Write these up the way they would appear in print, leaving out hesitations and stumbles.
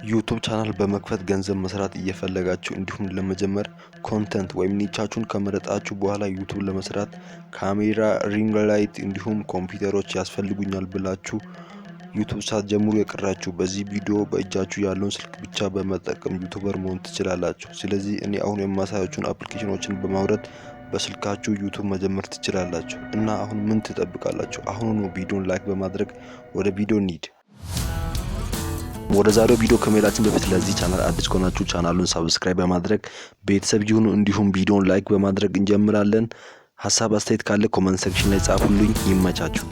ዩቲዩብ ቻናል በመክፈት ገንዘብ መስራት እየፈለጋችሁ እንዲሁም ለመጀመር ኮንተንት ወይም ኒቻችሁን ከመረጣችሁ በኋላ ዩቲዩብ ለመስራት ካሜራ፣ ሪንግ ላይት እንዲሁም ኮምፒውተሮች ያስፈልጉኛል ብላችሁ ዩቲዩብ ሳትጀምሩ የቀራችሁ በዚህ ቪዲዮ በእጃችሁ ያለውን ስልክ ብቻ በመጠቀም ዩቲዩበር መሆን ትችላላችሁ። ስለዚህ እኔ አሁን የማሳያችሁን አፕሊኬሽኖችን በማውረድ በስልካችሁ ዩቲዩብ መጀመር ትችላላችሁ። እና አሁን ምን ትጠብቃላችሁ? አሁኑኑ ቪዲዮን ላይክ በማድረግ ወደ ቪዲዮ እንሂድ። ወደ ዛሬው ቪዲዮ ከመሄዳችን በፊት ለዚህ ቻናል አዲስ ከሆናችሁ ቻናሉን ሰብስክራይብ በማድረግ ቤተሰብ ይሁኑ። እንዲሁም ቪዲዮን ላይክ በማድረግ እንጀምራለን። ሐሳብ አስተያየት ካለ ኮሜንት ሴክሽን ላይ ጻፉልኝ። ይመቻችሁ።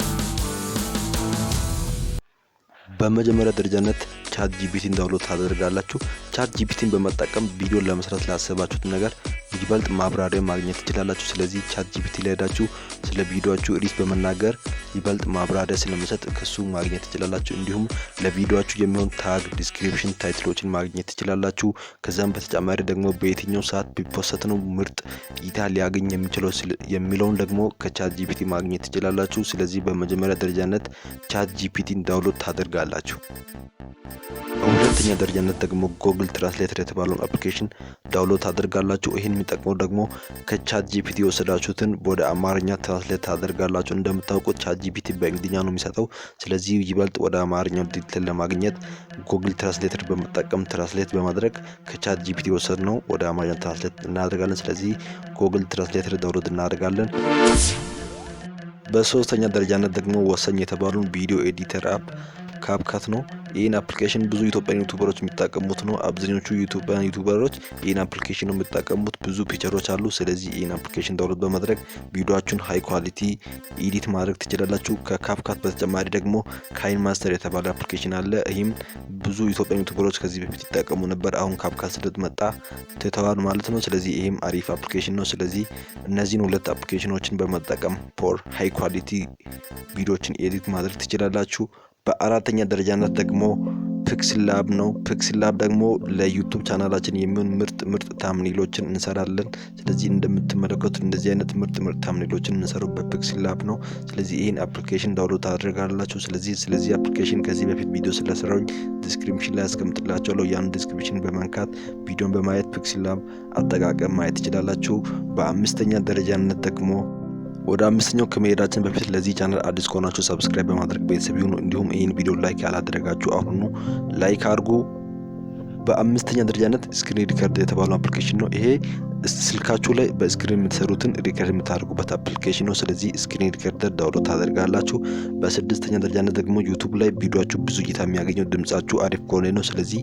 በመጀመሪያ ደረጃነት ቻት ጂፒቲን ዳውንሎድ ታደርጋላችሁ። ቻት ጂፒቲን በመጠቀም ቪዲዮን ለመስራት ላሰባችሁት ነገር ይበልጥ ማብራሪያ ማግኘት ትችላላችሁ። ስለዚህ ቻት ጂፒቲ ላይ ሄዳችሁ ስለ ቪዲዮአችሁ ሪስ በመናገር ይበልጥ ማብራሪያ ስለመስጠት ከሱ ማግኘት ትችላላችሁ። እንዲሁም ለቪዲዮአችሁ የሚሆን ታግ፣ ዲስክሪፕሽን፣ ታይትሎችን ማግኘት ትችላላችሁ። ከዛም በተጨማሪ ደግሞ በየትኛው ሰዓት ቢፖስት ነው ምርጥ እይታ ሊያገኝ የሚችለው የሚለውን ደግሞ ከቻት ጂፒቲ ማግኘት ትችላላችሁ። ስለዚህ በመጀመሪያ ደረጃነት ቻት ጂፒቲን ዳውንሎድ ታደርጋላችሁ። በሁለተኛ ደረጃነት ደግሞ ጉግል ትራንስሌተር የተባለውን አፕሊኬሽን ዳውንሎድ ታደርጋላችሁ። ይሄን የሚጠቅመው ደግሞ ከቻት ጂፒቲ የወሰዳችሁትን ወደ አማርኛ ትራንስሌት ታደርጋላችሁ። እንደምታውቁት ቻት ጂፒቲ በእንግሊዝኛ ነው የሚሰጠው። ስለዚህ ይበልጥ ወደ አማርኛው ዲቴል ለማግኘት ጉግል ትራንስሌተር በመጠቀም ትራንስሌት በማድረግ ከቻት ጂፒቲ የወሰድነው ወደ አማርኛ ትራንስሌት እናደርጋለን። ስለዚህ ጉግል ትራንስሌተር ዳውንሎድ እናደርጋለን። በሶስተኛ ደረጃነት ደግሞ ወሳኝ የተባሉን ቪዲዮ ኤዲተር አፕ ካፕካት ነው። ይህን አፕሊኬሽን ብዙ ኢትዮጵያን ዩቲዩበሮች የሚጠቀሙት ነው። አብዛኞቹ ኢትዮጵያን ዩቲዩበሮች ይህን አፕሊኬሽን ነው የሚጠቀሙት። ብዙ ፊቸሮች አሉ። ስለዚህ ይህን አፕሊኬሽን ዳውንሎድ በማድረግ ቪዲዮአችሁን ሃይ ኳሊቲ ኤዲት ማድረግ ትችላላችሁ። ከካፕካት በተጨማሪ ደግሞ ካይን ማስተር የተባለ አፕሊኬሽን አለ። ይህም ብዙ ኢትዮጵያን ዩቲዩበሮች ከዚህ በፊት ይጠቀሙ ነበር። አሁን ካፕካት ስለመጣ ትተዋል ማለት ነው። ስለዚህ ይህም አሪፍ አፕሊኬሽን ነው። ስለዚህ እነዚህን ሁለት አፕሊኬሽኖችን በመጠቀም ፎር ሃይ ኳሊቲ ቪዲዮዎችን ኤዲት ማድረግ ትችላላችሁ። በአራተኛ ደረጃነት ደግሞ ፒክስላብ ነው። ፒክስላብ ደግሞ ለዩቲዩብ ቻናላችን የሚሆን ምርጥ ታምኔሎችን እንሰራለን። ስለዚህ እንደምትመለከቱት እንደዚህ አይነት ምርጥ ታምኔሎችን እንሰራው በፒክስላብ ነው። ስለዚህ ይህን አፕሊኬሽን ዳውንሎድ ታደርጋላችሁ። ስለዚህ አፕሊኬሽን ከዚህ በፊት ቪዲዮ ስለሰራሁኝ ዲስክሪፕሽን ላይ አስቀምጥላችኋለሁ። ያን ዲስክሪፕሽን በመንካት ቪዲዮን በማየት ፒክስላብ አጠቃቀም ማየት ትችላላችሁ። በአምስተኛ ደረጃነት ደግሞ ወደ አምስተኛው ከመሄዳችን በፊት ለዚህ ቻናል አዲስ ከሆናችሁ ሰብስክራይብ በማድረግ ቤተሰብ ይሁኑ። እንዲሁም ይህን ቪዲዮ ላይክ ያላደረጋችሁ አሁኑ ላይክ አድርጉ። በአምስተኛ ደረጃነት ስክሪን ሪከርድ የተባለው አፕሊኬሽን ነው። ይሄ ስልካችሁ ላይ በስክሪን የምትሰሩትን ሪከርድ የምታደርጉበት አፕሊኬሽን ነው። ስለዚህ ስክሪን ሪከርደር ዳውንሎድ ታደርጋላችሁ። በስድስተኛ ደረጃነት ደግሞ ዩቲዩብ ላይ ቪዲዮአችሁ ብዙ እይታ የሚያገኘው ድምጻችሁ አሪፍ ከሆነ ነው። ስለዚህ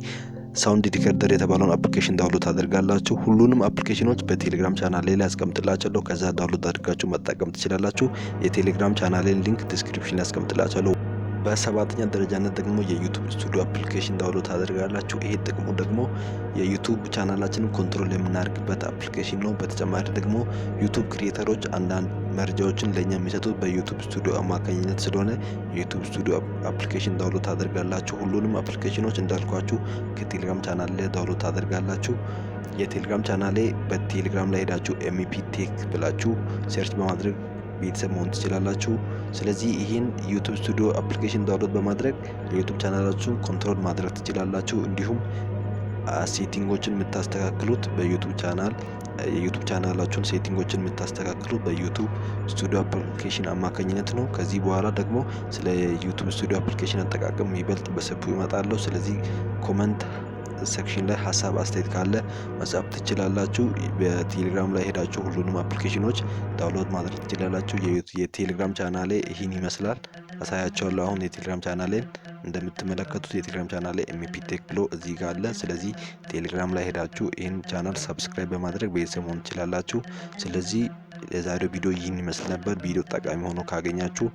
ሳውንድ ሪከርደር የተባለውን አፕሊኬሽን ዳውንሎድ ታደርጋላችሁ። ሁሉንም አፕሊኬሽኖች በቴሌግራም ቻናል ላይ አስቀምጥላችኋለሁ። ከዛ ዳውንሎድ አድርጋችሁ መጠቀም ትችላላችሁ። የቴሌግራም ቻናሌን ሊንክ ዲስክሪፕሽን ላይ አስቀምጥላችኋለሁ። በሰባተኛ ደረጃነት ደግሞ የዩቲዩብ ስቱዲዮ አፕሊኬሽን ዳውንሎድ ታደርጋላችሁ። ይሄ ጥቅሙ ደግሞ የዩቲዩብ ቻናላችንን ኮንትሮል የምናደርግበት አፕሊኬሽን ነው። በተጨማሪ ደግሞ ዩቲዩብ ክሪኤተሮች አንዳንድ መረጃዎችን ለኛ የሚሰጡት በዩቲዩብ ስቱዲዮ አማካኝነት ስለሆነ የዩቲዩብ ስቱዲዮ አፕሊኬሽን ዳውንሎድ ታደርጋላችሁ። ሁሉንም አፕሊኬሽኖች እንዳልኳችሁ ከቴሌግራም ቻናል ላይ ዳውንሎድ ታደርጋላችሁ። የቴሌግራም ቻናሌ በቴሌግራም ላይ ሄዳችሁ ኤምፒ ቴክ ብላችሁ ሰርች በማድረግ ቤተሰብ መሆን ትችላላችሁ። ስለዚህ ይህን ዩቲዩብ ስቱዲዮ አፕሊኬሽን ዳውንሎድ በማድረግ የዩቲዩብ ቻናላችሁን ኮንትሮል ማድረግ ትችላላችሁ። እንዲሁም ሴቲንጎችን የምታስተካክሉት በዩቲዩብ ቻናል የዩቲዩብ ቻናላችሁን ሴቲንጎችን የምታስተካክሉት በዩቲዩብ ስቱዲዮ አፕሊኬሽን አማካኝነት ነው። ከዚህ በኋላ ደግሞ ስለ ዩቲዩብ ስቱዲዮ አፕሊኬሽን አጠቃቀም ይበልጥ በሰፊው ይመጣለሁ። ስለዚህ ኮመንት ሴክሽን ላይ ሀሳብ አስተያየት ካለ መጻፍ ትችላላችሁ። በቴሌግራም ላይ ሄዳችሁ ሁሉንም አፕሊኬሽኖች ዳውንሎድ ማድረግ ትችላላችሁ። የቴሌግራም ቻናሌ ይህን ይመስላል። አሳያችኋለሁ። አሁን የቴሌግራም ቻናሌን እንደምትመለከቱት የቴሌግራም ቻናሌ ኤምፒ ቴክ ብሎ እዚህ ጋር አለ። ስለዚህ ቴሌግራም ላይ ሄዳችሁ ይህን ቻናል ሰብስክራይብ በማድረግ ቤተሰብ መሆን ትችላላችሁ። ስለዚህ የዛሬው ቪዲዮ ይህን ይመስል ነበር። ቪዲዮ ጠቃሚ ሆኖ ካገኛችሁ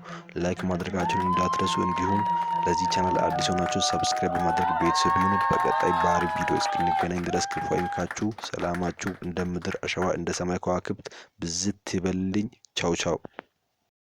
ላይክ ማድረጋችሁን እንዳትረሱ። እንዲሁም ለዚህ ቻናል አዲስ ሆናችሁ ሰብስክራይብ በማድረግ ቤተሰብ ይሁኑ። በቀጣይ በአሪፍ ቪዲዮ እስክንገናኝ ድረስ ክፉ አይንካችሁ። ሰላማችሁ እንደ ምድር አሸዋ እንደ ሰማይ ከዋክብት ብዝት ይበልልኝ። ቻው ቻው።